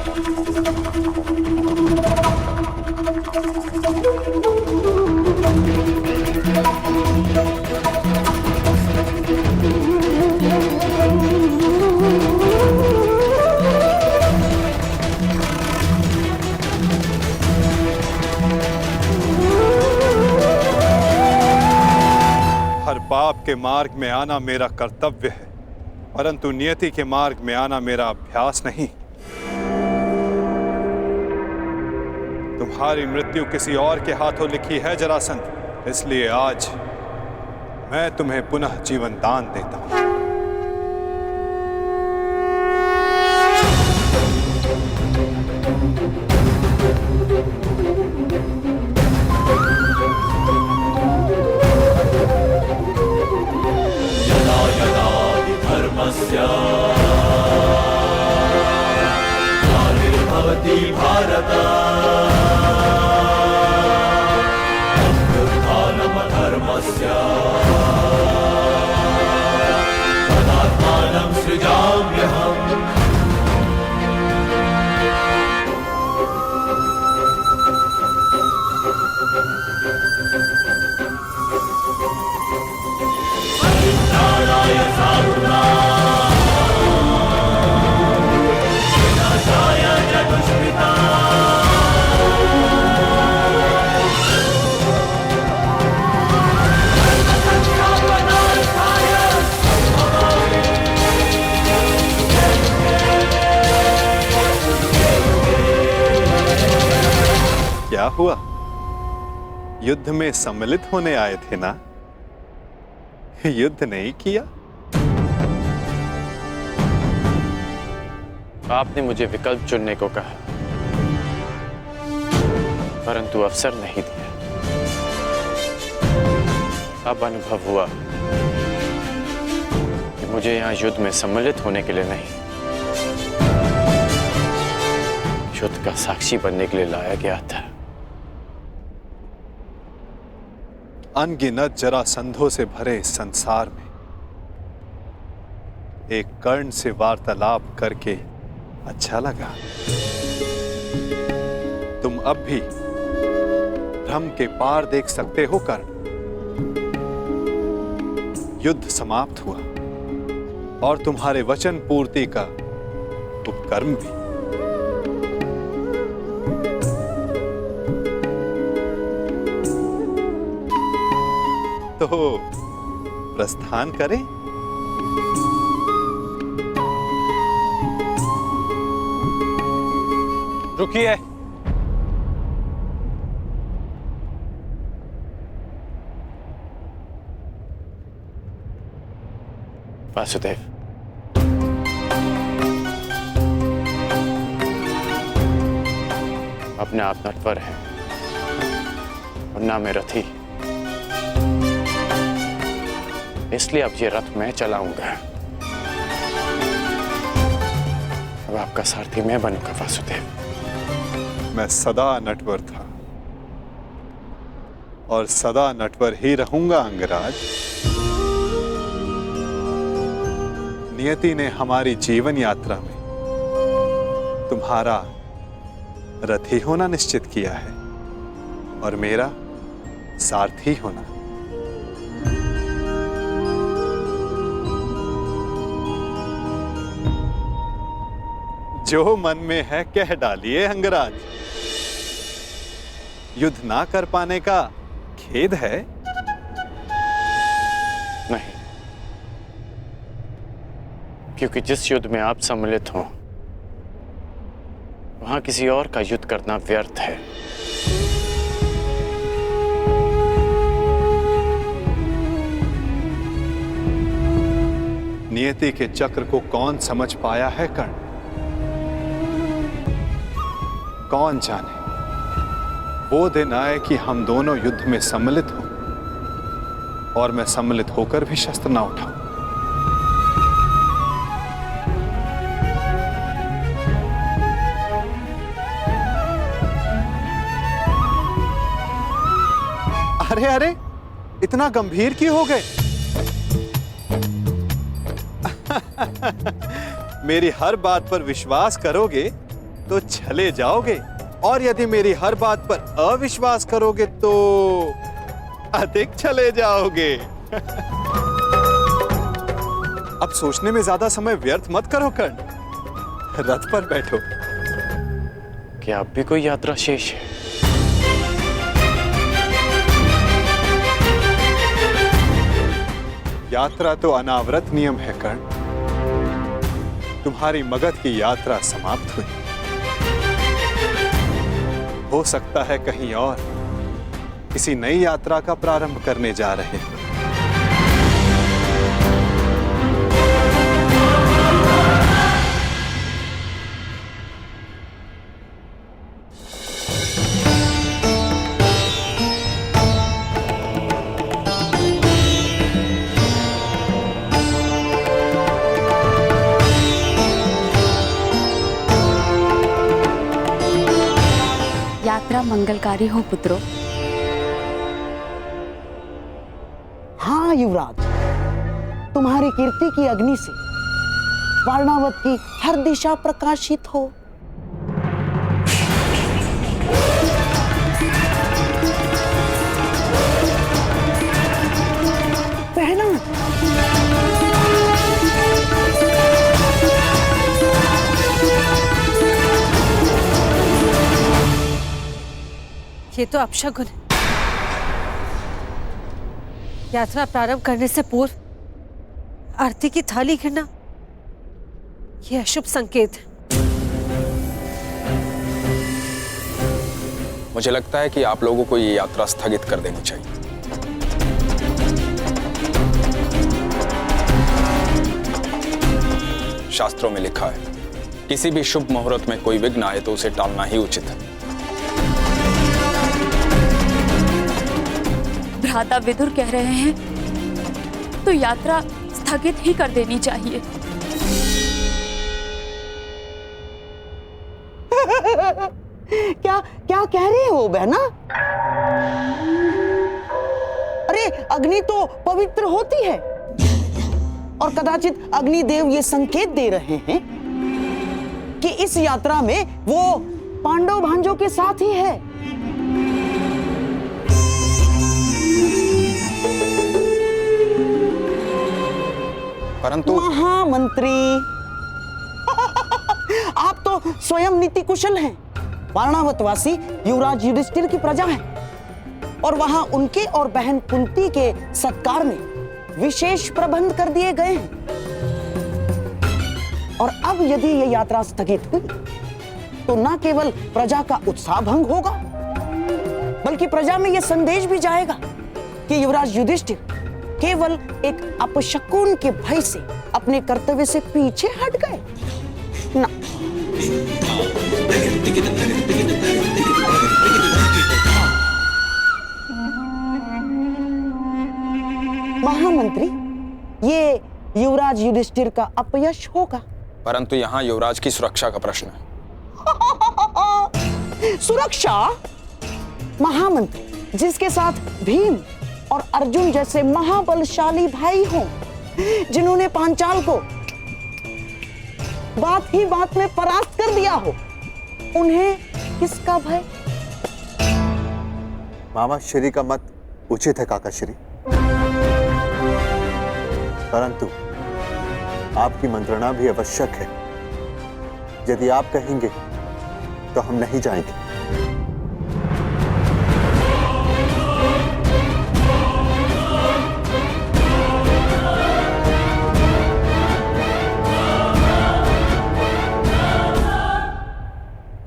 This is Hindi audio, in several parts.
हर पाप के मार्ग में आना मेरा कर्तव्य है, परंतु नियति के मार्ग में आना मेरा अभ्यास नहीं। तुम्हारी मृत्यु किसी और के हाथों लिखी है जरासंध, इसलिए आज मैं तुम्हें पुनः जीवन दान देता हूं। ग्लानिर्भवति भारत अभ्युत्थानमधर्मस्य तदात्मानं सृजाम्यहम्। परित्राणाय साधूनां विनाशाय च दुष्कृतां। क्या हुआ? युद्ध में सम्मिलित होने आए थे ना? युद्ध नहीं किया? आपने मुझे विकल्प चुनने को कहा, परंतु अवसर नहीं दिया। अब अनुभव हुआ कि मुझे यहां युद्ध में सम्मिलित होने के लिए नहीं, युद्ध का साक्षी बनने के लिए लाया गया था। अनगिनत जरासंधों से भरे इस संसार में एक कर्ण से वार्तालाप करके अच्छा लगा। तुम अब भी भ्रम के पार देख सकते हो कर्ण। युद्ध समाप्त हुआ और तुम्हारे वचन पूर्ति का उपकर्म भी। तो प्रस्थान करें? रुकिए। वासुदेव, अपने आप नटवर है और ना मैं रथी, इसलिए अब ये रथ मैं चलाऊंगा। अब आपका सारथी मैं बनूंगा वासुदेव। मैं सदा नटवर था और सदा नटवर ही रहूंगा अंगराज। नियति ने हमारी जीवन यात्रा में तुम्हारा रथी होना निश्चित किया है और मेरा सारथी होना। जो मन में है कह डालिए अंगराज। युद्ध ना कर पाने का खेद है? नहीं, क्योंकि जिस युद्ध में आप सम्मिलित हो वहां किसी और का युद्ध करना व्यर्थ है। नियति के चक्र को कौन समझ पाया है कर्ण? कौन जाने वो दिन आए कि हम दोनों युद्ध में सम्मिलित हों और मैं सम्मिलित होकर भी शस्त्र ना उठाऊं। अरे अरे, इतना गंभीर क्यों हो गए? मेरी हर बात पर विश्वास करोगे तो चले जाओगे, और यदि मेरी हर बात पर अविश्वास करोगे तो अधिक चले जाओगे। अब सोचने में ज्यादा समय व्यर्थ मत करो कर्ण, रथ पर बैठो। क्या अब भी कोई यात्रा शेष है? यात्रा तो अनावृत नियम है कर्ण। तुम्हारी मगध की यात्रा समाप्त हुई, हो सकता है कहीं और किसी नई यात्रा का प्रारंभ करने जा रहे हैं। यात्रा मंगलकारी हो पुत्रों। हाँ युवराज, तुम्हारी कीर्ति की अग्नि से वारणावत की हर दिशा प्रकाशित हो। पहना ये तो अपशगुन है। यात्रा प्रारंभ करने से पूर्व आरती की थाली गिरना, यह अशुभ संकेत है। मुझे लगता है कि आप लोगों को ये यात्रा स्थगित कर देनी चाहिए। शास्त्रों में लिखा है, किसी भी शुभ मुहूर्त में कोई विघ्न आए तो उसे टालना ही उचित है। भ्राता विदुर कह रहे हैं तो यात्रा स्थगित ही कर देनी चाहिए। क्या क्या कह रहे हो बहना? अरे अग्नि तो पवित्र होती है, और कदाचित अग्निदेव ये संकेत दे रहे हैं कि इस यात्रा में वो पांडव भांजों के साथ ही है। परंतु महामंत्री, आप तो स्वयं नीति कुशल हैं। वारणावतवासी युवराज युधिष्ठिर की प्रजा है, और वहां उनके और बहन कुंती के सत्कार में विशेष प्रबंध कर दिए गए हैं। और अब यदि ये यात्रा स्थगित हुई तो न केवल प्रजा का उत्साह भंग होगा, बल्कि प्रजा में यह संदेश भी जाएगा कि युवराज युधिष्ठिर केवल एक अपशकुन के भय से अपने कर्तव्य से पीछे हट गए ना। महामंत्री, ये युवराज युधिष्ठिर का अपयश होगा। परंतु यहाँ युवराज की सुरक्षा का प्रश्न है। सुरक्षा? महामंत्री, जिसके साथ भीम और अर्जुन जैसे महाबलशाली भाई हों, जिन्होंने पांचाल को बात ही बात में परास्त कर दिया हो, उन्हें किसका भय? मामा श्री का मत उचित है काका श्री, परंतु आपकी मंत्रणा भी आवश्यक है। यदि आप कहेंगे तो हम नहीं जाएंगे।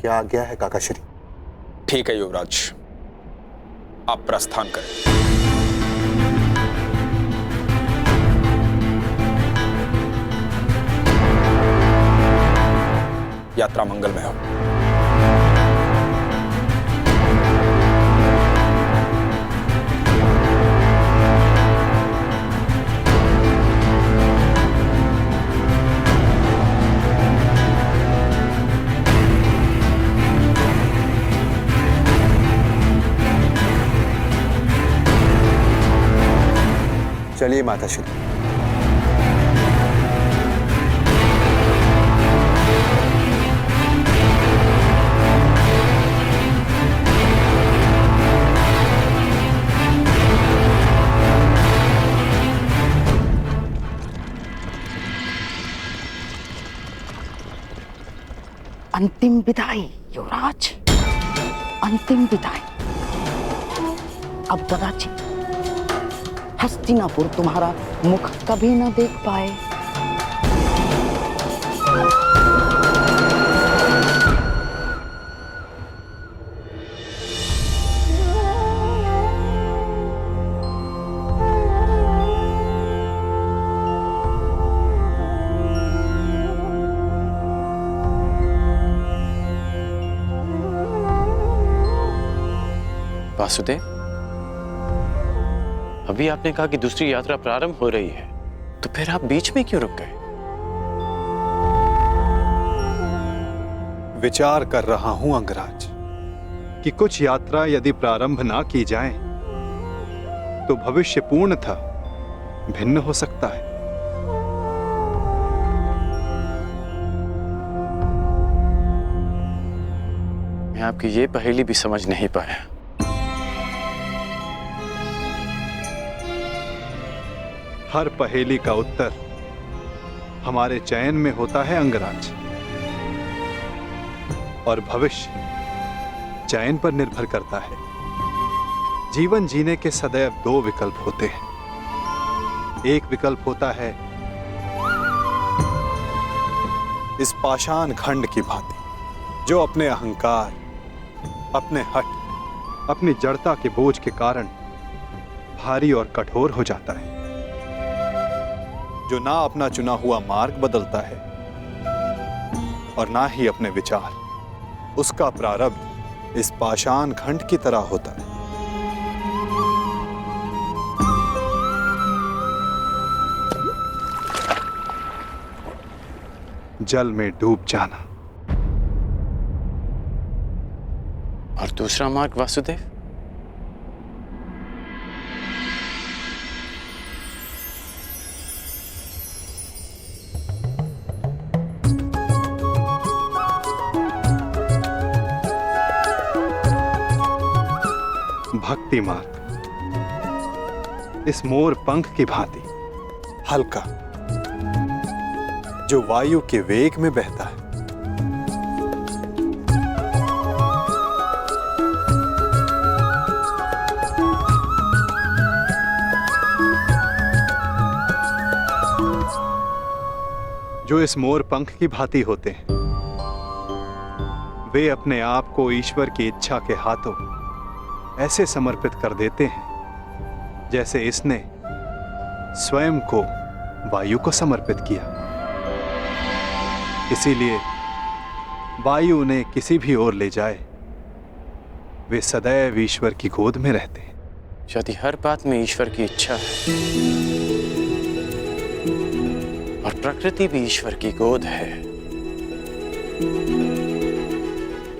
क्या आज्ञा है काका श्री? ठीक है युवराज, आप प्रस्थान करें। यात्रा मंगलमय हो। चलिए माता श्री। अंतिम विदाई युवराज, अंतिम विदाई। अब कदाचित हस्तिनापुर तुम्हारा मुख कभी न देख पाए। वासुदेव, अभी आपने कहा कि दूसरी यात्रा प्रारंभ हो रही है, तो फिर आप बीच में क्यों रुक गए? विचार कर रहा हूं अंगराज कि कुछ यात्रा यदि प्रारंभ ना की जाए तो भविष्य पूर्णतः भिन्न हो सकता है। मैं आपकी ये पहेली भी समझ नहीं पाया। हर पहेली का उत्तर हमारे चयन में होता है अंगराज, और भविष्य चयन पर निर्भर करता है। जीवन जीने के सदैव दो विकल्प होते हैं। एक विकल्प होता है इस पाषाण खंड की भांति, जो अपने अहंकार, अपने हठ, अपनी जड़ता के बोझ के कारण भारी और कठोर हो जाता है, जो ना अपना चुना हुआ मार्ग बदलता है और ना ही अपने विचार। उसका प्रारब्ध इस पाषाण खंड की तरह होता है। जल में डूब जाना। और दूसरा मार्ग वासुदेव? भक्ति मार्ग, इस मोर पंख की भांति हल्का, जो वायु के वेग में बहता है। जो इस मोर पंख की भांति होते हैं, वे अपने आप को ईश्वर की इच्छा के हाथों ऐसे समर्पित कर देते हैं जैसे इसने स्वयं को वायु को समर्पित किया। इसीलिए वायु उन्हें किसी भी ओर ले जाए, वे सदैव ईश्वर की गोद में रहते हैं। यदि हर बात में ईश्वर की इच्छा है और प्रकृति भी ईश्वर की गोद है,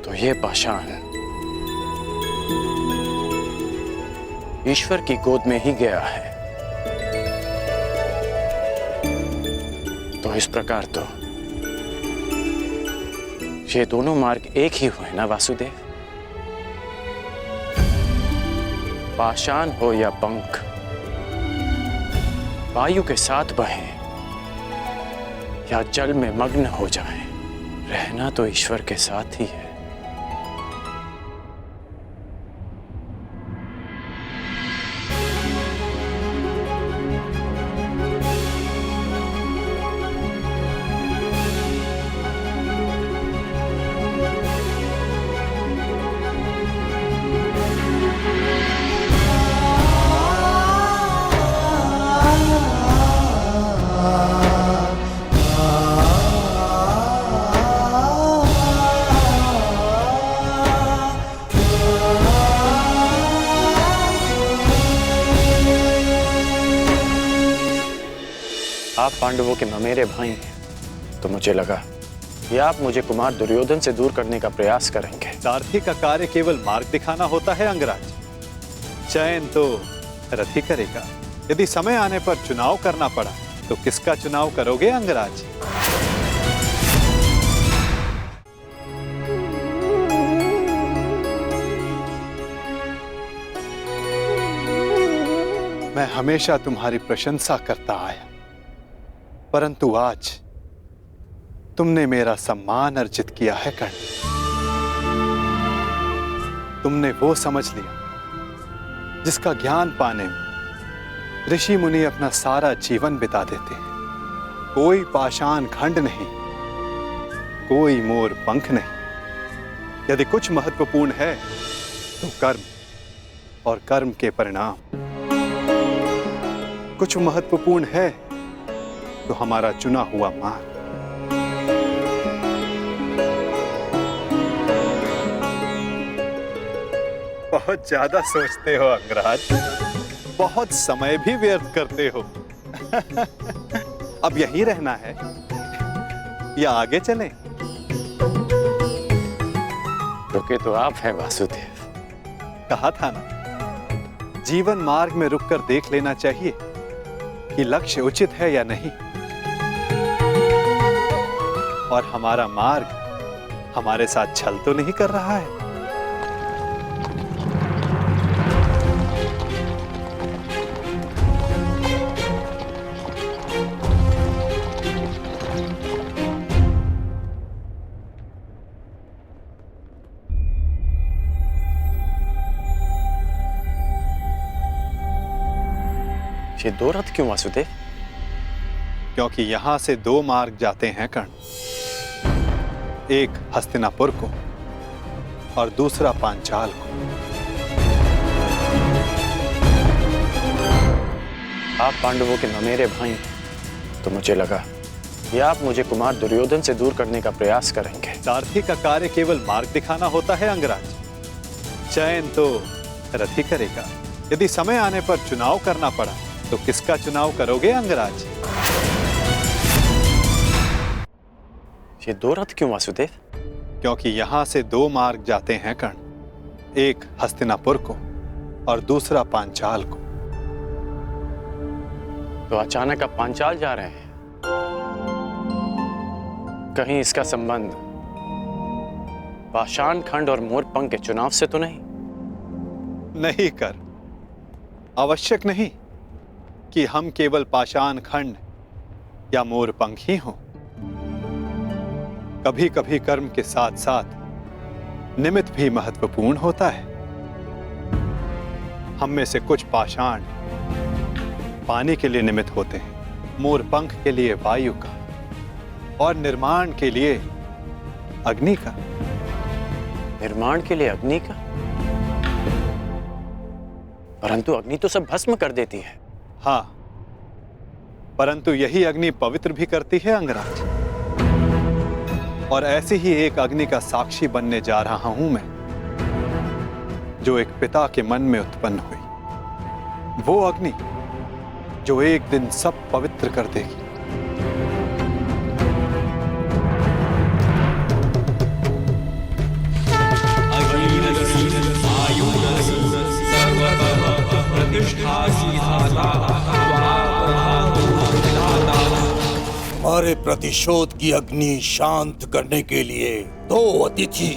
तो ये पाषाण ईश्वर की गोद में ही गया है। तो इस प्रकार तो ये दोनों मार्ग एक ही हुए ना वासुदेव? पाषाण हो या पंख, वायु के साथ बहें या जल में मग्न हो जाएं, रहना तो ईश्वर के साथ ही है। आप पांडवों के ममेरे भाई हैं, तो मुझे लगा कि आप मुझे कुमार दुर्योधन से दूर करने का प्रयास करेंगे। सारथी का कार्य केवल मार्ग दिखाना होता है अंगराज, चयन तो रथ ही करेगा। यदि समय आने पर चुनाव करना पड़ा तो किसका चुनाव करोगे अंगराज? मैं हमेशा तुम्हारी प्रशंसा करता आया, परंतु आज तुमने मेरा सम्मान अर्जित किया है कर्ण। तुमने वो समझ लिया जिसका ज्ञान पाने में ऋषि मुनि अपना सारा जीवन बिता देते हैं। कोई पाषाण खंड नहीं, कोई मोर पंख नहीं। यदि कुछ महत्वपूर्ण है तो कर्म और कर्म के परिणाम। कुछ महत्वपूर्ण है तो हमारा चुना हुआ मार्ग। बहुत ज्यादा सोचते हो अंगराज, बहुत समय भी व्यर्थ करते हो। अब यहीं रहना है या आगे चलें? रुके तो आप हैं वासुदेव। कहा था ना, जीवन मार्ग में रुककर देख लेना चाहिए कि लक्ष्य उचित है या नहीं। और हमारा मार्ग हमारे साथ छल तो नहीं कर रहा है। ये दो रथ क्यों वासुदेव? क्योंकि यहां से दो मार्ग जाते हैं कर्ण, एक हस्तिनापुर को और दूसरा पांचाल को। आप पांडवों के ममेरे भाई हैं, तो मुझे लगा कि आप मुझे कुमार दुर्योधन से दूर करने का प्रयास करेंगे। सारथी का कार्य केवल मार्ग दिखाना होता है अंगराज। चयन तो रथ ही करेगा। यदि समय आने पर चुनाव करना पड़ा तो किसका चुनाव करोगे अंगराज? ये दो रथ क्यों वासुदेव? क्योंकि यहां से दो मार्ग जाते हैं कर्ण, एक हस्तिनापुर को और दूसरा पांचाल को। तो अचानक आप पांचाल जा रहे हैं? कहीं इसका संबंध पाषाण खंड और मोरपंख के चुनाव से तो नहीं? नहीं कर, आवश्यक नहीं कि हम केवल पाषाण खंड या मोरपंख ही हों। कभी कभी कर्म के साथ साथ निमित्त भी महत्वपूर्ण होता है। हम में से कुछ पाषाण पानी के लिए निमित्त होते हैं, मोरपंख के लिए वायु का और निर्माण के लिए अग्नि का। निर्माण के लिए अग्नि का? परंतु अग्नि तो सब भस्म कर देती है। हाँ, परंतु यही अग्नि पवित्र भी करती है अंगराज। और ऐसी ही एक अग्नि का साक्षी बनने जा रहा हूं मैं, जो एक पिता के मन में उत्पन्न हुई। वो अग्नि जो एक दिन सब पवित्र कर देगी। हमारे प्रतिशोध की अग्नि शांत करने के लिए दो अतिथि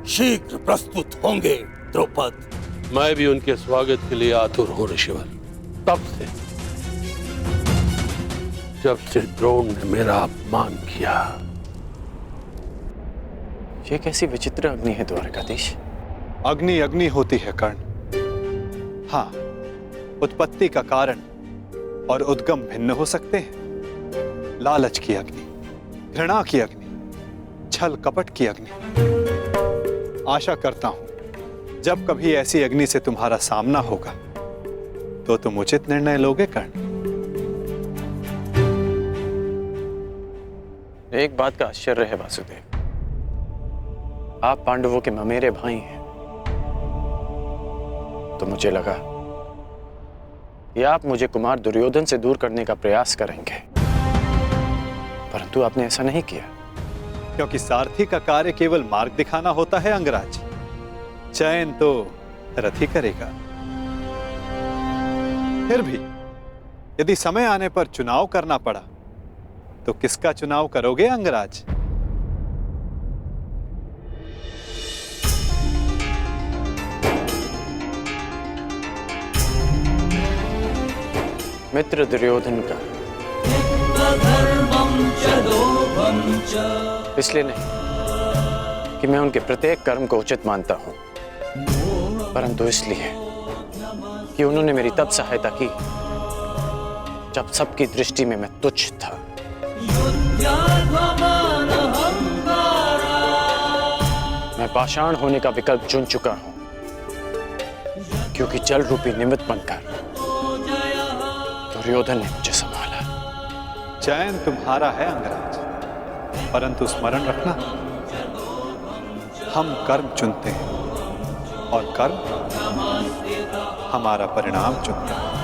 शीघ्र प्रस्तुत होंगे द्रौपद। मैं भी उनके स्वागत के लिए आतुर हूं ऋषिवर। तब से जब से द्रोण ने मेरा अपमान किया। ये कैसी विचित्र अग्नि है द्वारकाधीश? अग्नि अग्नि होती है कर्ण। हाँ, उत्पत्ति का कारण और उद्गम भिन्न हो सकते हैं। लालच की अग्नि, घृणा की अग्नि, छल कपट की अग्नि। आशा करता हूं जब कभी ऐसी अग्नि से तुम्हारा सामना होगा तो तुम उचित निर्णय लोगे कर्ण। एक बात का आश्चर्य है वासुदेव, आप पांडवों के ममेरे भाई हैं, तो मुझे लगा कि आप मुझे कुमार दुर्योधन से दूर करने का प्रयास करेंगे, परंतु आपने ऐसा नहीं किया। क्योंकि सारथी का कार्य केवल मार्ग दिखाना होता है अंगराज। चयन तो रथ ही करेगा। फिर भी यदि समय आने पर चुनाव करना पड़ा तो किसका चुनाव करोगे अंगराज? मित्र दुर्योधन का। धर्मं च लोभं च। इसलिए नहीं कि मैं उनके प्रत्येक कर्म को उचित मानता हूं, परंतु इसलिए कि उन्होंने मेरी तब सहायता की जब सबकी दृष्टि में मैं तुच्छ था। मैं पाषाण होने का विकल्प चुन चुका हूं, क्योंकि जल रूपी निमित्त बनकर दुर्योधन ने मुझे संभाला। चयन तुम्हारा है अंगराज, परंतु स्मरण रखना, हम कर्म चुनते हैं और कर्म हमारा परिणाम चुनता है।